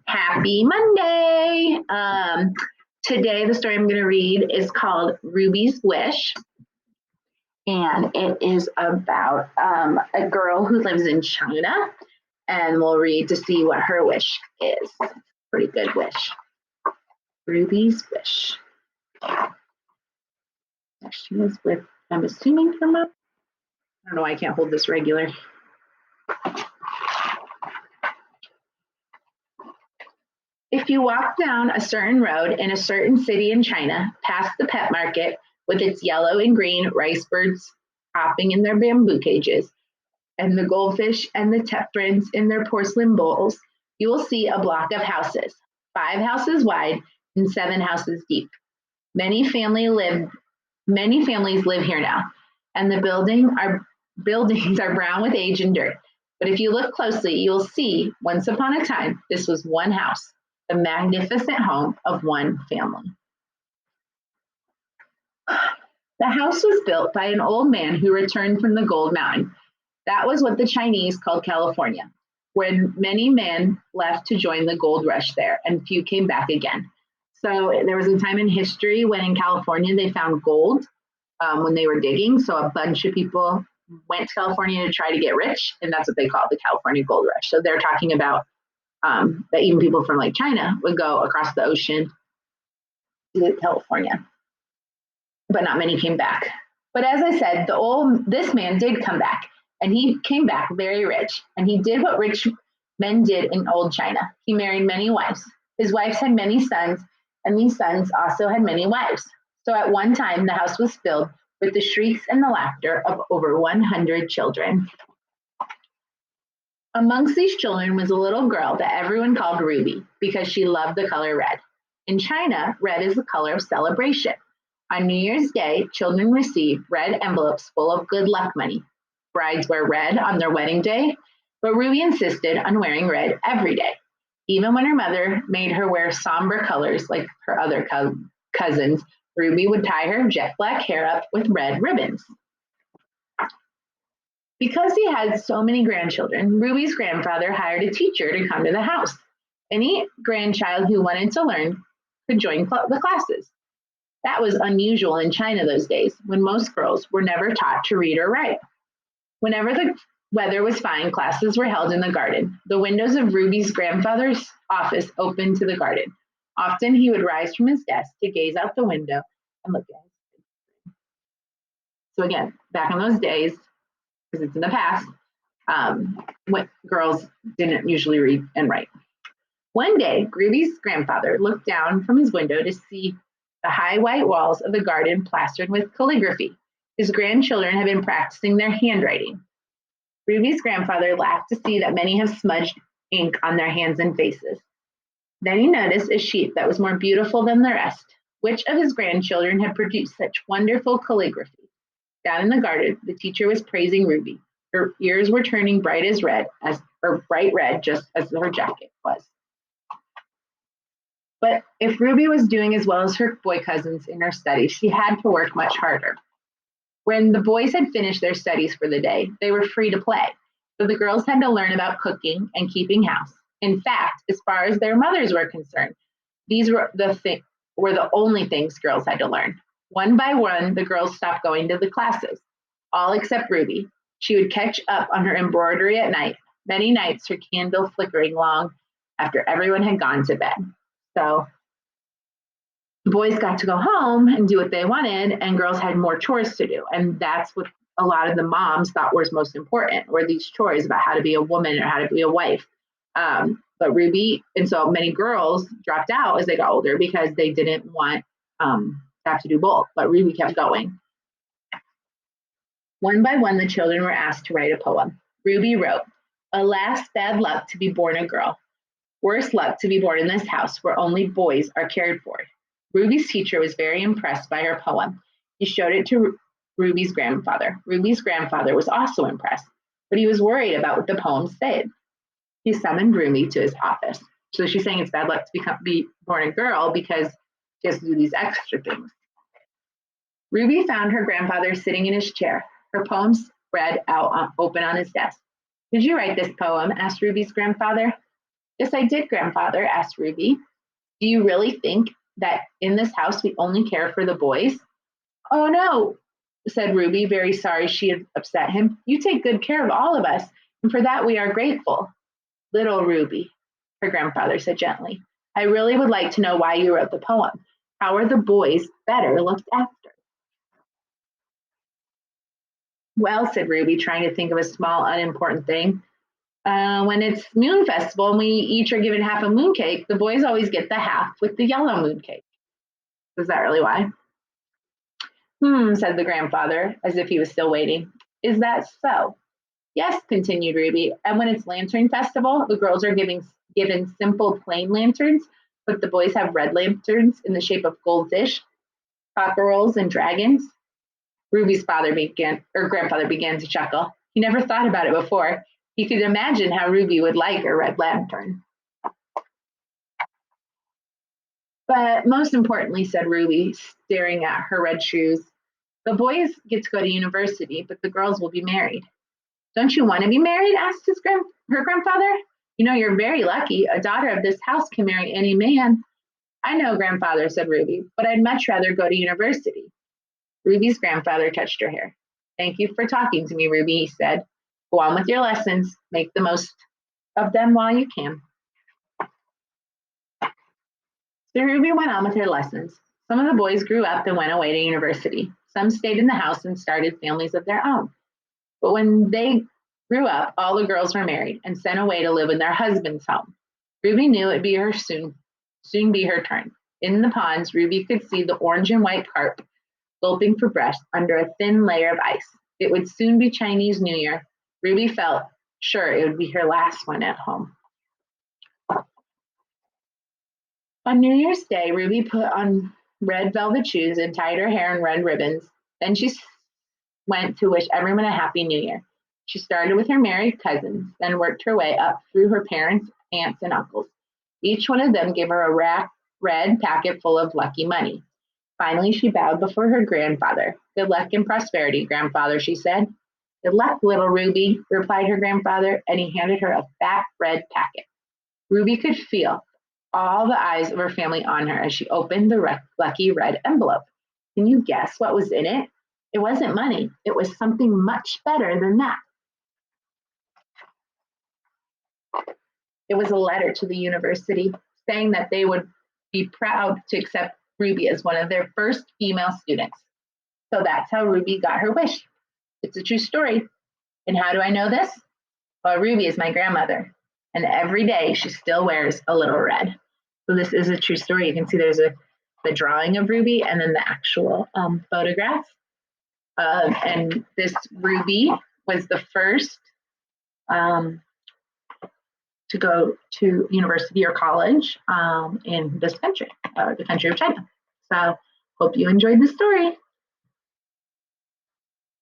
Happy Monday. Today, the story I'm going to read is called Ruby's Wish, and it is about a girl who lives in China, and we'll read to see what her wish is. Pretty good wish. Ruby's Wish. She was with, I'm assuming, her mom. I don't know why I can't hold this regular. If you walk down a certain road in a certain city in China, past the pet market with its yellow and green rice birds hopping in their bamboo cages, and the goldfish and the tephrids in their porcelain bowls, you will see a block of houses, 5 houses wide and 7 houses deep. Many families live here now, and the buildings are brown with age and dirt. But if you look closely, you'll see once upon a time this was one house, the magnificent home of one family. The house was built by an old man who returned from the Gold Mountain. That was what the Chinese called California, where many men left to join the gold rush there, and few came back again. So there was a time in history when in California they found gold when they were digging. So a bunch of people went to California to try to get rich, and that's what they call the California Gold Rush. So they're talking about that even people from like China would go across the ocean to California, but not many came back. But as I said, this man did come back, and he came back very rich, and he did what rich men did in old China. He married many wives. His wives had many sons, and these sons also had many wives. So at one time, the house was filled with the shrieks and the laughter of over 100 children. Amongst these children was a little girl that everyone called Ruby because she loved the color red. In China, red is the color of celebration. On New Year's Day, children receive red envelopes full of good luck money. Brides wear red on their wedding day, but Ruby insisted on wearing red every day. Even when her mother made her wear somber colors like her other cousins, Ruby would tie her jet black hair up with red ribbons. Because he had so many grandchildren, Ruby's grandfather hired a teacher to come to the house. Any grandchild who wanted to learn could join the classes. That was unusual in China those days, when most girls were never taught to read or write. Whenever the weather was fine, classes were held in the garden. The windows of Ruby's grandfather's office opened to the garden. Often he would rise from his desk to gaze out the window and look at it. So again, back in those days, because it's in the past, when girls didn't usually read and write. One day, Ruby's grandfather looked down from his window to see the high white walls of the garden plastered with calligraphy. His grandchildren had been practicing their handwriting. Ruby's grandfather laughed to see that many have smudged ink on their hands and faces. Then he noticed a sheet that was more beautiful than the rest. Which of his grandchildren had produced such wonderful calligraphy? Down in the garden, the teacher was praising Ruby. Her ears were turning bright red, just as her jacket was. But if Ruby was doing as well as her boy cousins in her studies, she had to work much harder. When the boys had finished their studies for the day, they were free to play. So the girls had to learn about cooking and keeping house. In fact, as far as their mothers were concerned, these were the only things girls had to learn. One by one, the girls stopped going to the classes, all except Ruby. She would catch up on her embroidery at night, many nights her candle flickering long after everyone had gone to bed. So the boys got to go home and do what they wanted, and girls had more chores to do. And that's what a lot of the moms thought was most important, were these chores about how to be a woman or how to be a wife. But Ruby, and so many girls dropped out as they got older because they didn't want to have to do both. But Ruby kept going. One by one, the children were asked to write a poem. Ruby wrote, "Alas, bad luck to be born a girl. Worse luck to be born in this house where only boys are cared for." Ruby's teacher was very impressed by her poem. He showed it to Ruby's grandfather. Ruby's grandfather was also impressed, but he was worried about what the poem said. He summoned Ruby to his office. So she's saying it's bad luck to be born a girl because she has to do these extra things. Ruby found her grandfather sitting in his chair, her poem spread out open on his desk. "Did you write this poem?" asked Ruby's grandfather. Yes, I did, grandfather, asked Ruby. Do you really think that in this house we only care for the boys? Oh no, said Ruby, very sorry she had upset him. You take good care of all of us, and for that we are grateful. Little Ruby, her grandfather said gently, I really would like to know why you wrote the poem. How are the boys better looked after? Well, said Ruby, trying to think of a small, unimportant thing. When it's Moon Festival and we each are given half a moon cake, the boys always get the half with the yellow moon cake. Is that really why? Said the grandfather, as if he was still waiting. Is that so? Yes, continued Ruby. And when it's Lantern Festival, the girls are given simple plain lanterns, but the boys have red lanterns in the shape of goldfish, cockerels, and dragons. Ruby's grandfather began to chuckle. He never thought about it before. He could imagine how Ruby would like a red lantern. But most importantly, said Ruby, staring at her red shoes, the boys get to go to university, but the girls will be married. Don't you want to be married? Asked her grandfather. You know, you're very lucky. A daughter of this house can marry any man. I know, grandfather, said Ruby, but I'd much rather go to university. Ruby's grandfather touched her hair. Thank you for talking to me, Ruby, he said. Go on with your lessons. Make the most of them while you can. So Ruby went on with her lessons. Some of the boys grew up and went away to university. Some stayed in the house and started families of their own. But when they grew up, all the girls were married and sent away to live in their husband's home. Ruby knew it'd be her soon be her turn. In the ponds, Ruby could see the orange and white carp gulping for breath under a thin layer of ice. It would soon be Chinese New Year. Ruby felt sure it would be her last one at home. On New Year's Day, Ruby put on red velvet shoes and tied her hair in red ribbons. Then she went to wish everyone a happy New Year. She started with her married cousins, then worked her way up through her parents, aunts, and uncles. Each one of them gave her a red packet full of lucky money. Finally, she bowed before her grandfather. Good luck and prosperity, grandfather, she said. Good luck, little Ruby, replied her grandfather, and he handed her a fat red packet. Ruby could feel all the eyes of her family on her as she opened the lucky red envelope. Can you guess what was in it? It wasn't money. It was something much better than that. It was a letter to the university saying that they would be proud to accept Ruby as one of their first female students. So that's how Ruby got her wish. It's a true story. And how do I know this? Well, Ruby is my grandmother, and every day she still wears a little red. So this is a true story. You can see there's the drawing of Ruby and then the actual photograph. And this Ruby was the first to go to university or college in this country, the country of China. So hope you enjoyed the story.